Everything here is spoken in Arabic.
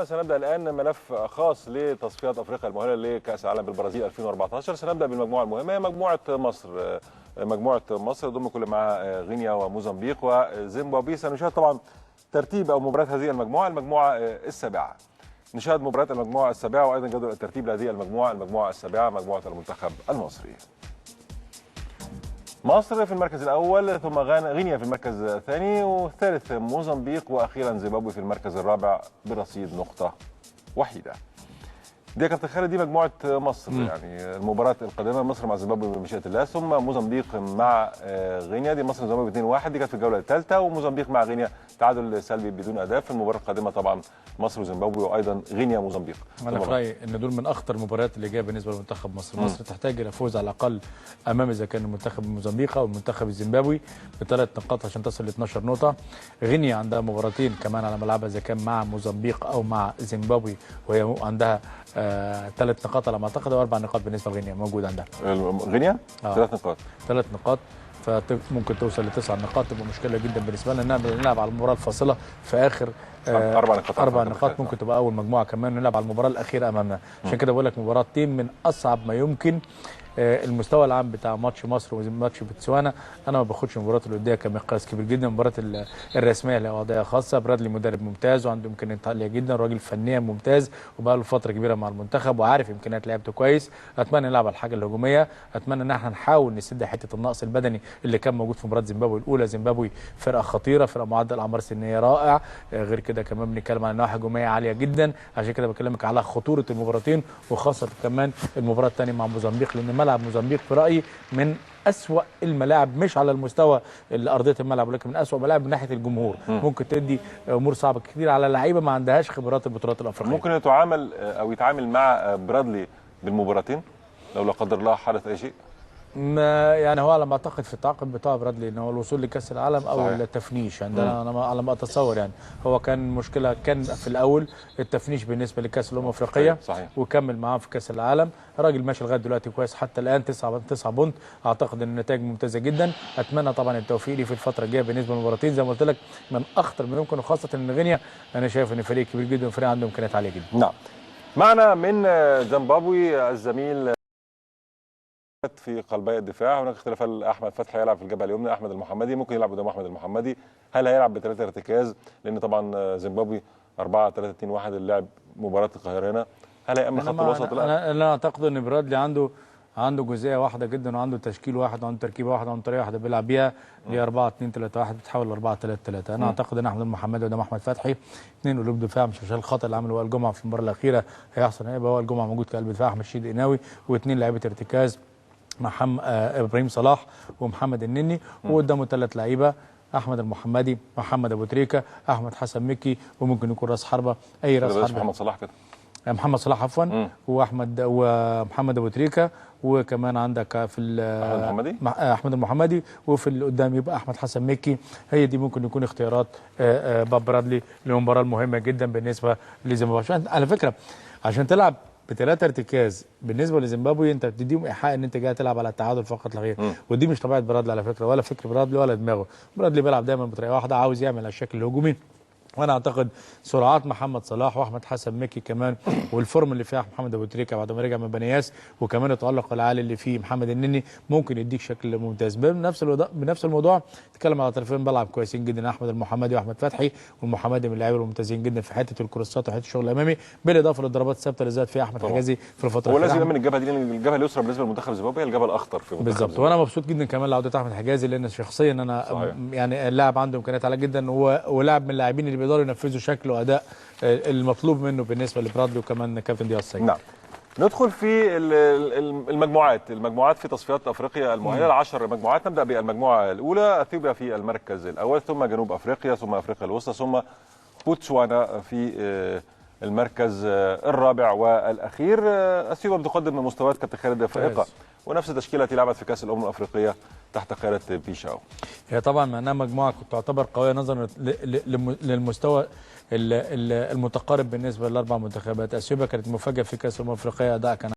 سنبدأ الآن ملف خاص لتصفيات أفريقيا المؤهلة لكأس العالم بالبرازيل 2014. سنبدأ بالمجموعة المهمة، هي مجموعة مصر. مجموعة مصر ضم كل معها غينيا وموزمبيق وزيمبابوي. سنشاهد طبعا ترتيب أو مباريات هذه المجموعة السابعة. نشاهد مباريات المجموعة السابعة وأيضا جدول الترتيب لهذه المجموعة السابعة، مجموعة المنتخب المصري. مصر في المركز الأول، ثم غينيا في المركز الثاني، والثالث موزمبيق، وأخيرا زيمبابوي في المركز الرابع برصيد نقطة وحيدة. دي يا كابتن خالد دي مجموعة مصر. يعني المباراة القادمة مصر مع زيمبابوي بمشيئة الله، ثم موزمبيق مع غينيا. دي مصر وزيمبابوي 2-1، دي كانت في الجولة الثالثة، وموزمبيق مع غينيا تعادل سلبي بدون أهداف. في المباراة القادمة طبعا مصر وزيمبابوي وأيضا غينيا وموزمبيق. أنا في رأيي إن دول من أخطر المباريات اللي جايه بالنسبة لمنتخب مصر. مصر تحتاج إلى فوز على الأقل أمام إذا كان المنتخب الموزمبيقي أو المنتخب الزيمبابوي ب3 نقاط عشان تصل ل 12 نقطة. غينيا عندها مباراتين كمان على ملعبها إذا كان مع موزمبيق أو مع زيمبابوي، وهي عندها 3 نقاط على ما اعتقد، و4 نقاط بالنسبه لغينيا موجود عندها. غينيا 3 نقاط. 3 نقاط، فممكن توصل ل9 نقاط، تبقى مشكله جدا بالنسبه لنا. نلعب على المباراه الفاصله في اخر 4 نقاط، ممكن تبقى اول مجموعه كمان، ونلعب على المباراه الاخيره امامنا. عشان كده بقول لك مباراتين من اصعب ما يمكن. المستوى العام بتاع ماتش مصر وماتش بوتسوانا، انا ما باخدش المباريات الوديه كمقياس كبير جدا. المباراه الرسميه لها وضعيه خاصه. برادلي مدرب ممتاز وعنده امكانيات عاليه جدا، راجل فنيا ممتاز وبقى له فتره كبيره مع المنتخب وعارف امكانيات لعبته كويس. اتمنى نلعب على الحاجه الهجوميه، اتمنى ان احنا نحاول نسد حته النقص البدني اللي كان موجود في مباراه زيمبابوي الاولى. زيمبابوي فرقه خطيره، فرقه معدل اعمار سنيه رائع. غير كده كمان بنتكلم عن نواحي هجوميه عاليه جدا. عشان كده بكلمك على خطوره المباراتين، وخاصه كمان المباراه الثانيه مع موزمبيق، لان ملعب موزمبيق في رايي من أسوأ الملاعب، مش على المستوى ارضيه الملعب، ولكن من أسوأ ملاعب من ناحيه الجمهور. ممكن تدي امور صعبه كتير على لعيبه ما عندهاش خبرات البطولات الافريقيه. ممكن يتعامل مع برادلي بالمباراتين لو لا قدر الله حدث اي شيء. يعني هو على ما اعتقد في التعاقد بتاع برادلي ان هو الوصول لكاس العالم او التفنيش. يعني انا على ما اتصور، يعني هو كان مشكله كان في الاول التفنيش بالنسبه لكاس الامم الافريقيه. صحيح. وكمل معاه في كاس العالم. راجل ماشي لغايه دلوقتي كويس حتى الان، 9 بونت. اعتقد ان النتائج ممتازه جدا. اتمنى طبعا التوفيق ليه في الفتره الجايه بالنسبه للمباراتين. زي ما قلت لك من اخطر ما يمكن، وخاصه ان غينيا انا شايف ان فريق كبير جدا وفريق عنده امكانيات عاليه جدا. نعم. معنا من زيمبابوي الزميل في قلبي الدفاع. هناك اختلاف، احمد فتحي يلعب في الجبهه اليمنى، احمد المحمدي ممكن يلعب قدام احمد المحمدي. هل هيلعب ب3 ارتكاز؟ لان طبعا زيمبابوي 4-3-2-1 اللعب مباراه القاهره هنا. هل هيأمن خط الوسط؟ لا، انا اعتقد ان برادلي عنده جزئيه واحده جدا، وعنده تشكيل واحد، وعنده تركيبه واحده، وعنده طريقه واحده بيلعب بيها، هي 4-2-3-1 بتحول ل 4-3-3. انا اعتقد ان احمد المحمدي قدام احمد فتحي 2 قلوب دفاع، مش عشان الخطا اللي عمله وائل جمعه في المباراه الاخيره هيحصل. هيبقى وائل جمعه موجود كقلب دفاع، احمد شيد قناوي، و2 لعيبه ارتكاز ابراهيم صلاح ومحمد النني، وقدامه 3 لعيبه، احمد المحمدي، محمد ابو تريكه، احمد حسن مكي، وممكن يكون راس حربه اي راس حربه. محمد صلاح كده، محمد صلاح عفوا، ومحمد ابو تريكه، وكمان عندك في احمد المحمدي، وفي اللي قدام يبقى احمد حسن مكي. هي دي ممكن يكون اختيارات باب برادلي للمباراه المهمه جدا بالنسبه لزيمبابوي. على فكره عشان تلعب ب3 ارتكاز بالنسبه لزيمبابوي، انت بتديهم ايحاء ان انت جاي تلعب على التعادل فقط لا غير. ودي مش طبيعه برادلي على فكره، ولا فكر برادلي ولا دماغه. برادلي بيلعب دايما بطريقه واحده، عاوز يعمل على الشكل الهجومي. وانا اعتقد سرعات محمد صلاح واحمد حسن مكي كمان، والفورم اللي فيها محمد ابو تريكه بعد ما رجع من بنياس، وكمان التالق العالي اللي فيه محمد النني، ممكن يديك شكل ممتاز. بنفس الموضوع تتكلم على طرفين بلعب كويسين جدا، احمد المحمدي واحمد فتحي. والمحمدي من اللعيبه الممتازين جدا في حته الكروسات وحته الشغل الامامي، بالاضافه للضربات الثابته اللي زاد فيها احمد حجازي في الفتره الاخيره. ولازم من الجبهه دي، لان الجبهه اليسرى بالنسبه لمنتخب زيمبابوي هي الجبهه الاخطر في منتخب بالظبط. وانا مبسوط جدا كمان لعوده احمد حجازي، لان شخصيا انا صحيح. يعني اللاعب عنده امكانيات عاليه جدا، ولاعب من اللاعبين اللي بيقدروا ينفذوا شكل واداء المطلوب منه بالنسبه لبرادلي وكمان كابتن دياز سيد. نعم. ندخل في المجموعات في تصفيات افريقيا المؤهله 10 مجموعات. نبدا بالمجموعه الاولى، اثيوبيا في المركز الاول، ثم جنوب افريقيا، ثم افريقيا الوسطى، ثم بوتسوانا في المركز الرابع والاخير. اثيوبيا بتقدم مستويات كابتن خالد فائقه، ونفس التشكيله التي لعبت في كاس الامم الافريقيه تحت قياده بيشاو. هي طبعا مع انها مجموعه تعتبر قويه نظرا للمستوى المتقارب بالنسبه للاربع منتخبات. اثيوبيا كانت مفاجاه في كاس الامم الافريقيه، اداء كان